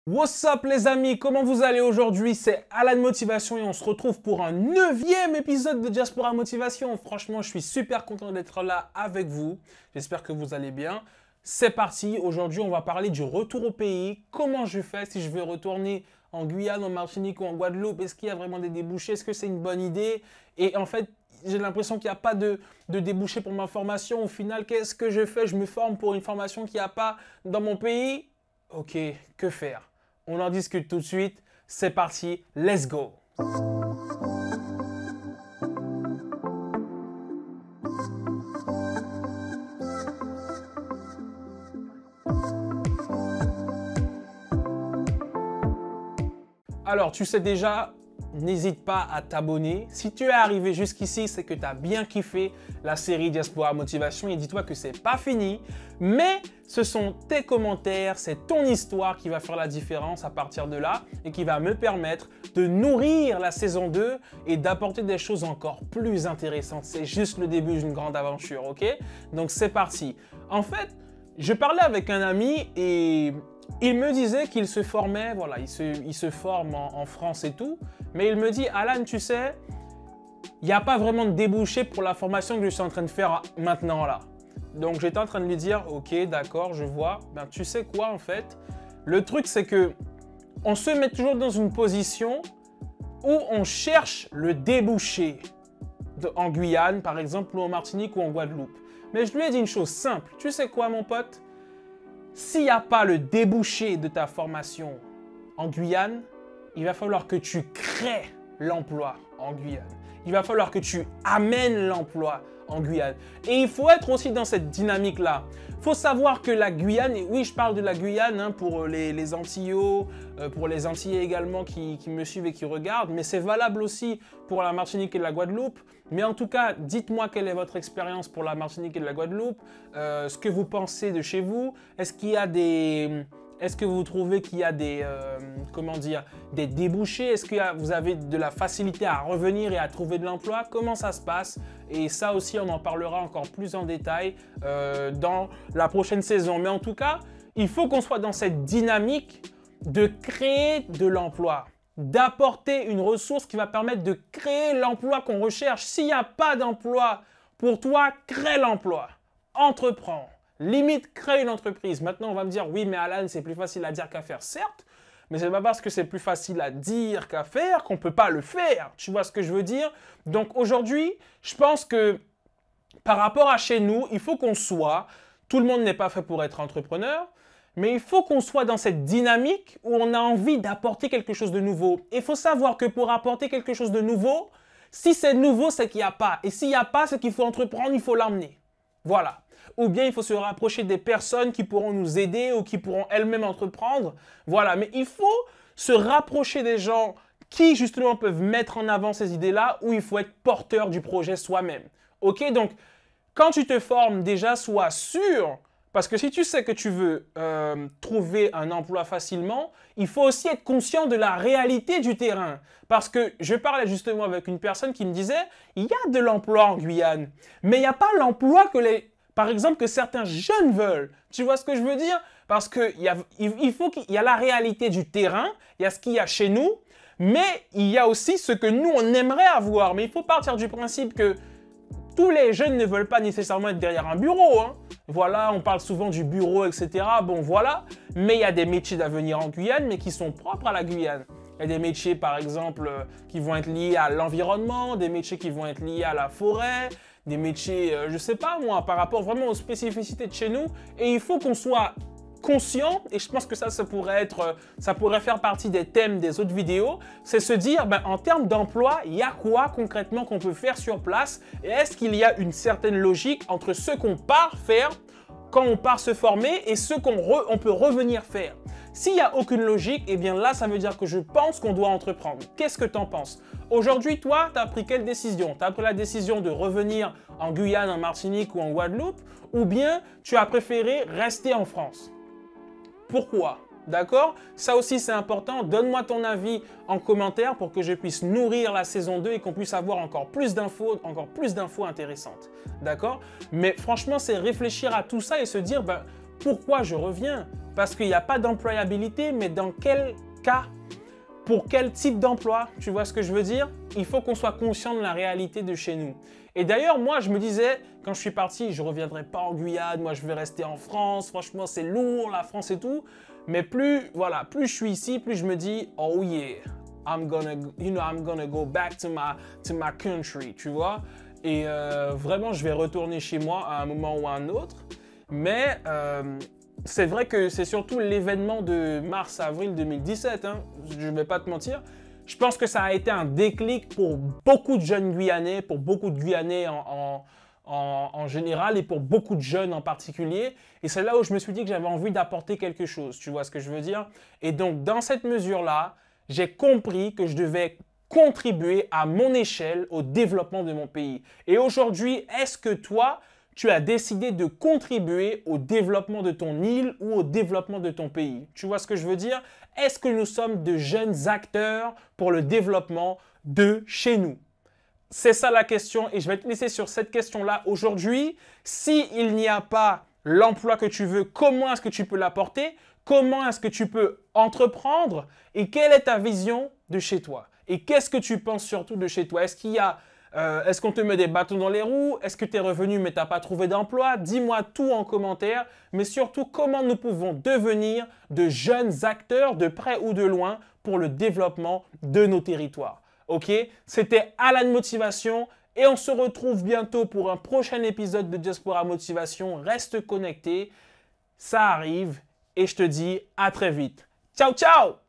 What's up les amis, comment vous allez aujourd'hui? C'est Alan Motivation et on se retrouve pour un 9e épisode de Diaspora Motivation. Franchement, je suis super content d'être là avec vous. J'espère que vous allez bien. C'est parti, aujourd'hui on va parler du retour au pays. Comment je fais si je veux retourner en Guyane, en Martinique ou en Guadeloupe? Est-ce qu'il y a vraiment des débouchés? Est-ce que c'est une bonne idée? Et en fait, j'ai l'impression qu'il n'y a pas de débouchés pour ma formation. Au final, qu'est-ce que je fais? Je me forme pour une formation qu'il n'y a pas dans mon pays? Ok, que faire? On en discute tout de suite. C'est parti, let's go! Alors, tu sais déjà, n'hésite pas à t'abonner. Si tu es arrivé jusqu'ici, c'est que tu as bien kiffé la série Diaspora Motivation et dis-toi que c'est pas fini, mais ce sont tes commentaires, c'est ton histoire qui va faire la différence à partir de là et qui va me permettre de nourrir la saison 2 et d'apporter des choses encore plus intéressantes. C'est juste le début d'une grande aventure, ok? Donc c'est parti. En fait, je parlais avec un ami et il me disait qu'il se formait, voilà, il se forme en France et tout, mais il me dit, Alan, tu sais, il n'y a pas vraiment de débouché pour la formation que je suis en train de faire maintenant là. Donc j'étais en train de lui dire, ok, d'accord, je vois. Ben tu sais quoi en fait? Le truc c'est que on se met toujours dans une position où on cherche le débouché en Guyane par exemple, ou en Martinique ou en Guadeloupe. Mais je lui ai dit une chose simple. Tu sais quoi mon pote? S'il n'y a pas le débouché de ta formation en Guyane, il va falloir que tu crées l'emploi en Guyane. Il va falloir que tu amènes l'emploi en Guyane. Et il faut être aussi dans cette dynamique-là. Il faut savoir que la Guyane, et oui, je parle de la Guyane hein, pour les Antillots, pour les Antillais également qui me suivent et qui regardent, mais c'est valable aussi pour la Martinique et la Guadeloupe. Mais en tout cas, dites-moi quelle est votre expérience pour la Martinique et la Guadeloupe, ce que vous pensez de chez vous. Est-ce qu'il y a des... Est-ce que vous trouvez qu'il y a des, comment dire, des débouchés? Est-ce que vous avez de la facilité à revenir et à trouver de l'emploi? Comment ça se passe? Et ça aussi, on en parlera encore plus en détail dans la prochaine saison. Mais en tout cas, il faut qu'on soit dans cette dynamique de créer de l'emploi, d'apporter une ressource qui va permettre de créer l'emploi qu'on recherche. S'il n'y a pas d'emploi pour toi, crée l'emploi, entreprends. Limite, crée une entreprise. Maintenant, on va me dire, oui, mais Alan, c'est plus facile à dire qu'à faire. Certes, mais c'est pas parce que c'est plus facile à dire qu'à faire qu'on ne peut pas le faire. Tu vois ce que je veux dire? Donc aujourd'hui, je pense que par rapport à chez nous, il faut qu'on soit, tout le monde n'est pas fait pour être entrepreneur, mais il faut qu'on soit dans cette dynamique où on a envie d'apporter quelque chose de nouveau. Et il faut savoir que pour apporter quelque chose de nouveau, si c'est nouveau, c'est qu'il n'y a pas. Et s'il n'y a pas, c'est qu'il faut entreprendre, il faut l'emmener. Voilà. Ou bien il faut se rapprocher des personnes qui pourront nous aider ou qui pourront elles-mêmes entreprendre. Voilà, mais il faut se rapprocher des gens qui justement peuvent mettre en avant ces idées-là où il faut être porteur du projet soi-même. Ok, donc quand tu te formes déjà, sois sûr, parce que si tu sais que tu veux trouver un emploi facilement, il faut aussi être conscient de la réalité du terrain. Parce que je parlais justement avec une personne qui me disait, il y a de l'emploi en Guyane, mais il n'y a pas l'emploi par exemple, que certains jeunes veulent. Tu vois ce que je veux dire? Parce qu'il y a la réalité du terrain, il y a ce qu'il y a chez nous, mais il y a aussi ce que nous, on aimerait avoir. Mais il faut partir du principe que tous les jeunes ne veulent pas nécessairement être derrière un bureau. Hein. Voilà, on parle souvent du bureau, etc. Bon, voilà. Mais il y a des métiers d'avenir en Guyane, mais qui sont propres à la Guyane. Il y a des métiers, par exemple, qui vont être liés à l'environnement, des métiers qui vont être liés à la forêt, des métiers, je sais pas moi, par rapport vraiment aux spécificités de chez nous. Et il faut qu'on soit conscient, et je pense que ça pourrait faire partie des thèmes des autres vidéos, c'est se dire, ben, en termes d'emploi, il y a quoi concrètement qu'on peut faire sur place? Et est-ce qu'il y a une certaine logique entre ce qu'on part faire quand on part se former et ce qu'on peut revenir faire? S'il n'y a aucune logique, eh bien là, ça veut dire que je pense qu'on doit entreprendre. Qu'est-ce que tu en penses? Aujourd'hui, toi, tu as pris quelle décision? Tu as pris la décision de revenir en Guyane, en Martinique ou en Guadeloupe, ou bien tu as préféré rester en France? Pourquoi? D'accord? Ça aussi, c'est important. Donne-moi ton avis en commentaire pour que je puisse nourrir la saison 2 et qu'on puisse avoir encore plus d'infos intéressantes. D'accord? Mais franchement, c'est réfléchir à tout ça et se dire, ben, Pourquoi je reviens? Parce qu'il n'y a pas d'employabilité, mais dans quel cas? Pour quel type d'emploi? Tu vois ce que je veux dire? Il faut qu'on soit conscient de la réalité de chez nous. Et d'ailleurs, moi, je me disais, quand je suis parti, je ne reviendrai pas en Guyane, moi, je vais rester en France. Franchement, c'est lourd, la France et tout. Mais plus je suis ici, plus je me dis, oh yeah, I'm gonna go back to my country, tu vois? Et vraiment, je vais retourner chez moi à un moment ou à un autre. Mais c'est vrai que c'est surtout l'événement de mars-avril 2017, hein, je ne vais pas te mentir. Je pense que ça a été un déclic pour beaucoup de jeunes Guyanais, pour beaucoup de Guyanais en général et pour beaucoup de jeunes en particulier. Et c'est là où je me suis dit que j'avais envie d'apporter quelque chose, tu vois ce que je veux dire? Et donc, dans cette mesure-là, j'ai compris que je devais contribuer à mon échelle au développement de mon pays. Et aujourd'hui, est-ce que toi, tu as décidé de contribuer au développement de ton île ou au développement de ton pays? Tu vois ce que je veux dire? Est-ce que nous sommes de jeunes acteurs pour le développement de chez nous? C'est ça la question et je vais te laisser sur cette question-là aujourd'hui. S'il n'y a pas l'emploi que tu veux, comment est-ce que tu peux l'apporter? Comment est-ce que tu peux entreprendre? Et quelle est ta vision de chez toi? Et qu'est-ce que tu penses surtout de chez toi? Est-ce qu'on te met des bâtons dans les roues? Est-ce que tu es revenu mais tu n'as pas trouvé d'emploi? Dis-moi tout en commentaire, mais surtout comment nous pouvons devenir de jeunes acteurs de près ou de loin pour le développement de nos territoires. Ok? C'était Alan Motivation et on se retrouve bientôt pour un prochain épisode de Diaspora Motivation. Reste connecté, ça arrive et je te dis à très vite. Ciao, ciao!